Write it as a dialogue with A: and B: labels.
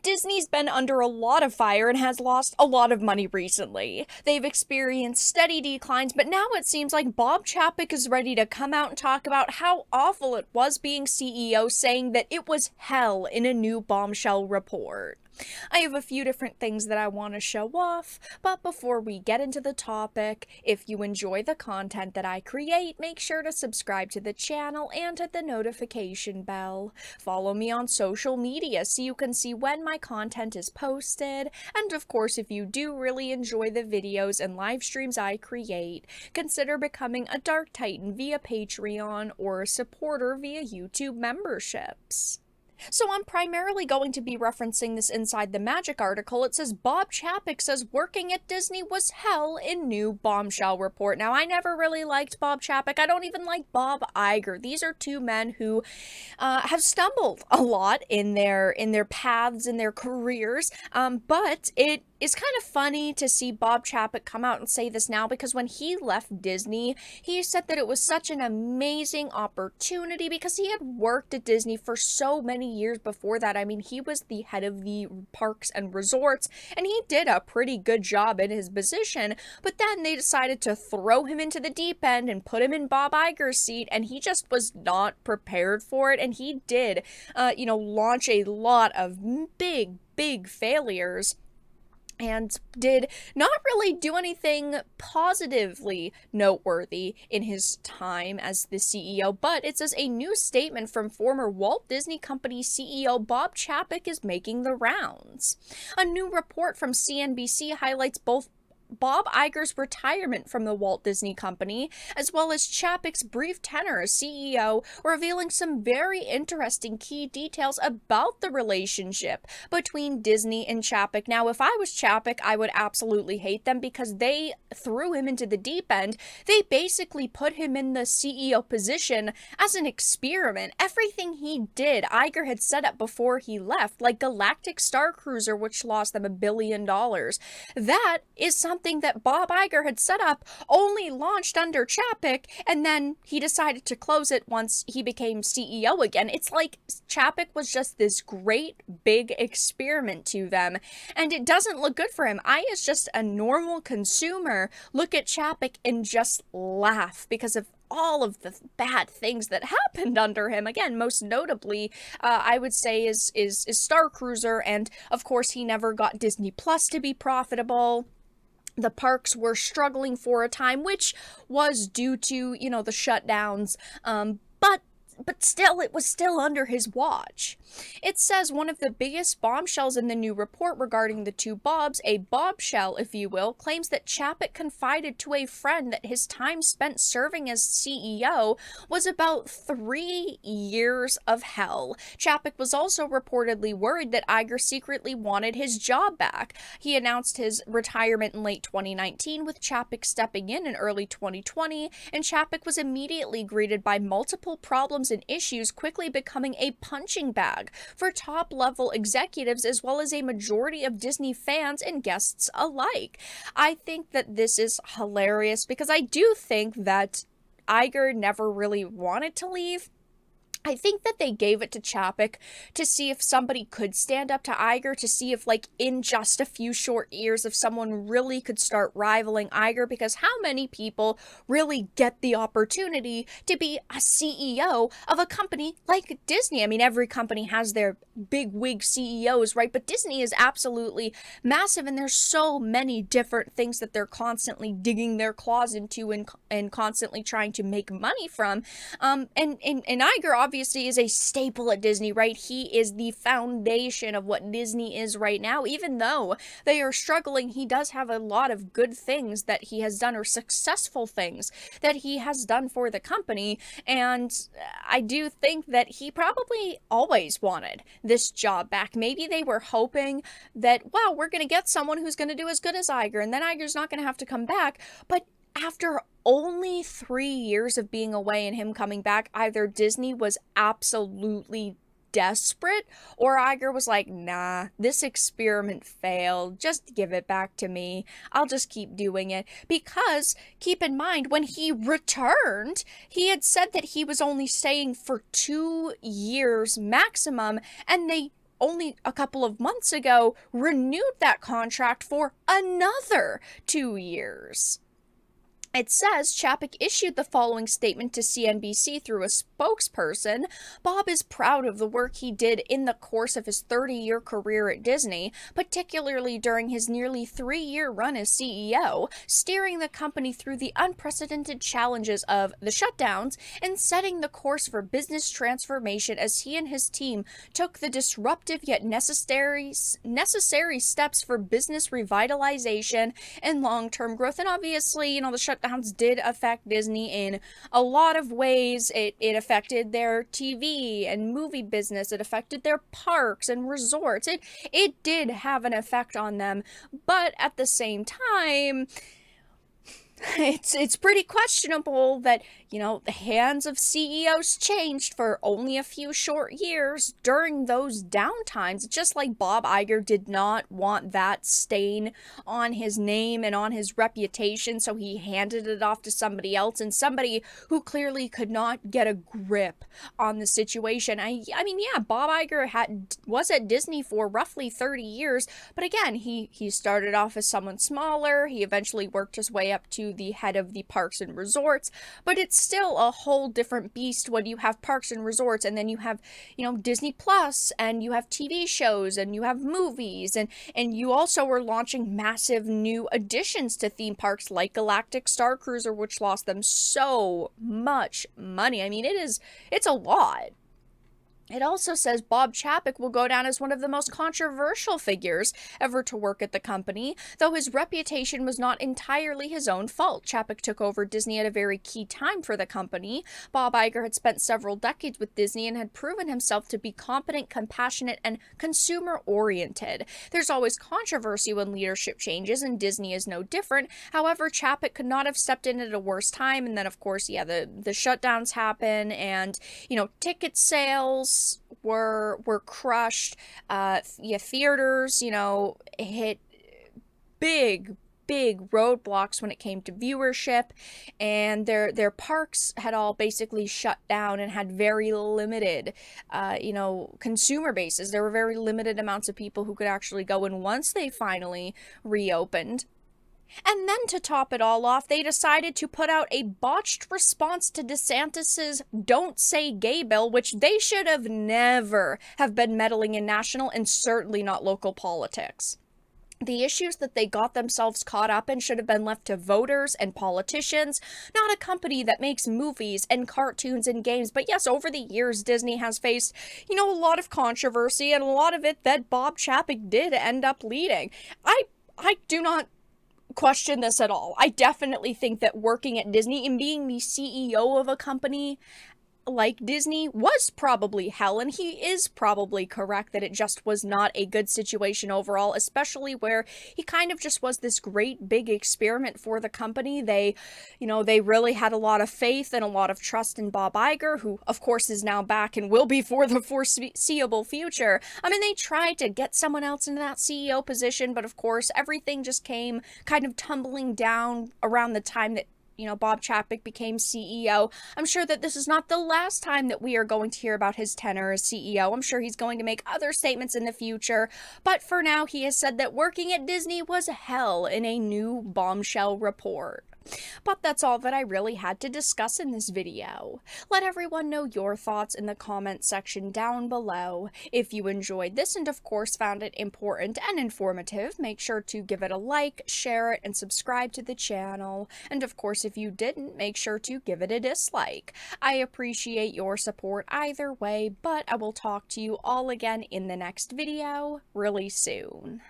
A: Disney's been under a lot of fire and has lost a lot of money recently. They've experienced steady declines, but now it seems like Bob Chapek is ready to come out and talk about how awful it was being CEO, saying that it was hell in a new bombshell report. I have a few different things that I want to show off, but before we get into the topic, if you enjoy the content that I create, make sure to subscribe to the channel and hit the notification bell. Follow me on social media so you can see when my content is posted, and of course, if you do really enjoy the videos and live streams I create, consider becoming a Dark Titan via Patreon or a supporter via YouTube memberships. So I'm primarily going to be referencing this Inside the Magic article. It says Bob Chapek says working at Disney was hell in new bombshell report. Now, I never really liked Bob Chapek. I don't even like Bob Iger. These are two men who have stumbled a lot in their paths, in their careers. But it is kind of funny to see Bob Chapek come out and say this now, because when he left Disney, he said that it was such an amazing opportunity because he had worked at Disney for so many years before that. I mean, he was the head of the parks and resorts, and he did a pretty good job in his position, but then they decided to throw him into the deep end and put him in Bob Iger's seat, and he just was not prepared for it, and he did, launch a lot of big failures and did not really do anything positively noteworthy in his time as the CEO. But it says a new statement from former Walt Disney Company CEO Bob Chapek is making the rounds. A new report from CNBC highlights both Bob Iger's retirement from the Walt Disney Company, as well as Chapek's brief tenure as CEO, revealing some very interesting key details about the relationship between Disney and Chapek. Now, if I was Chapek, I would absolutely hate them because they threw him into the deep end. They basically put him in the CEO position as an experiment. Everything he did, Iger had set up before he left, like Galactic Star Cruiser, which lost them $1 billion. That is something that Bob Iger had set up, only launched under Chapek, and then he decided to close it once he became CEO again. It's like Chapek was just this great big experiment to them, and it doesn't look good for him. I, as just a normal consumer, look at Chapek and just laugh because of all of the bad things that happened under him. Again, most notably, I would say is Star Cruiser, and of course he never got Disney Plus to be profitable. The parks were struggling for a time, which was due to, the shutdowns, but still, it was still under his watch. It says one of the biggest bombshells in the new report regarding the two Bobs, a bombshell, if you will, claims that Chapek confided to a friend that his time spent serving as CEO was about 3 years of hell. Chapek was also reportedly worried that Iger secretly wanted his job back. He announced his retirement in late 2019, with Chapek stepping in early 2020, and Chapek was immediately greeted by multiple problems and issues, quickly becoming a punching bag for top-level executives as well as a majority of Disney fans and guests alike. I think that this is hilarious because I do think that Iger never really wanted to leave. I think that they gave it to Chapek to see if somebody could stand up to Iger, to see if, in just a few short years, if someone really could start rivaling Iger, because how many people really get the opportunity to be a CEO of a company like Disney? I mean, every company has their big wig CEOs, right? But Disney is absolutely massive, and there's so many different things that they're constantly digging their claws into and constantly trying to make money from. And Iger obviously is a staple at Disney, right? He is the foundation of what Disney is right now. Even though they are struggling, he does have a lot of good things that he has done, or successful things that he has done for the company. And I do think that he probably always wanted this job back. Maybe they were hoping that, wow, we're going to get someone who's going to do as good as Iger, and then Iger's not going to have to come back. But after only 3 years of being away and him coming back, either Disney was absolutely desperate, or Iger was like, nah, this experiment failed, just give it back to me, I'll just keep doing it. Because, keep in mind, when he returned, he had said that he was only staying for 2 years maximum, and they only a couple of months ago renewed that contract for another 2 years. It says Chapek issued the following statement to CNBC through a spokesperson. Bob is proud of the work he did in the course of his 30-year career at Disney, particularly during his nearly 3-year run as CEO, steering the company through the unprecedented challenges of the shutdowns and setting the course for business transformation as he and his team took the disruptive yet necessary steps for business revitalization and long-term growth. And obviously, the shutdowns did affect Disney in a lot of ways. It affected their TV and movie business. It affected their parks and resorts. It did have an effect on them, but at the same time, it's pretty questionable that, the hands of CEOs changed for only a few short years during those downtimes. Just like Bob Iger did not want that stain on his name and on his reputation, so he handed it off to somebody else, and somebody who clearly could not get a grip on the situation. I mean, yeah, Bob Iger was at Disney for roughly 30 years, but again, he started off as someone smaller. He eventually worked his way up to the head of the parks and resorts, but it's still a whole different beast when you have parks and resorts, and then you have, Disney Plus, and you have TV shows, and you have movies, and you also are launching massive new additions to theme parks like Galactic Star Cruiser, which lost them so much money. I mean, it's a lot. It also says Bob Chapek will go down as one of the most controversial figures ever to work at the company, though his reputation was not entirely his own fault. Chapek took over Disney at a very key time for the company. Bob Iger had spent several decades with Disney and had proven himself to be competent, compassionate, and consumer-oriented. There's always controversy when leadership changes, and Disney is no different. However, Chapek could not have stepped in at a worse time, and then, of course, the shutdowns happen, and, ticket sales were crushed. Theaters, hit big roadblocks when it came to viewership, and their parks had all basically shut down and had very limited consumer bases. There were very limited amounts of people who could actually go in once they finally reopened. And then to top it all off, they decided to put out a botched response to DeSantis's Don't Say Gay bill, which they should have never have been meddling in national and certainly not local politics. The issues that they got themselves caught up in should have been left to voters and politicians, not a company that makes movies and cartoons and games. But yes, over the years, Disney has faced, a lot of controversy, and a lot of it that Bob Chapek did end up leading. I do not question this at all. I definitely think that working at Disney and being the CEO of a company like Disney was probably hell, and he is probably correct that it just was not a good situation overall, especially where he kind of just was this great big experiment for the company. They really had a lot of faith and a lot of trust in Bob Iger, who of course is now back and will be for the foreseeable future. I mean, they tried to get someone else into that CEO position, but of course everything just came kind of tumbling down around the time that Bob Chapek became CEO. I'm sure that this is not the last time that we are going to hear about his tenure as CEO. I'm sure he's going to make other statements in the future, but for now, he has said that working at Disney was hell in a new bombshell report. But that's all that I really had to discuss in this video. Let everyone know your thoughts in the comment section down below. If you enjoyed this and of course found it important and informative, make sure to give it a like, share it, and subscribe to the channel. And of course, if you didn't, make sure to give it a dislike. I appreciate your support either way, but I will talk to you all again in the next video really soon.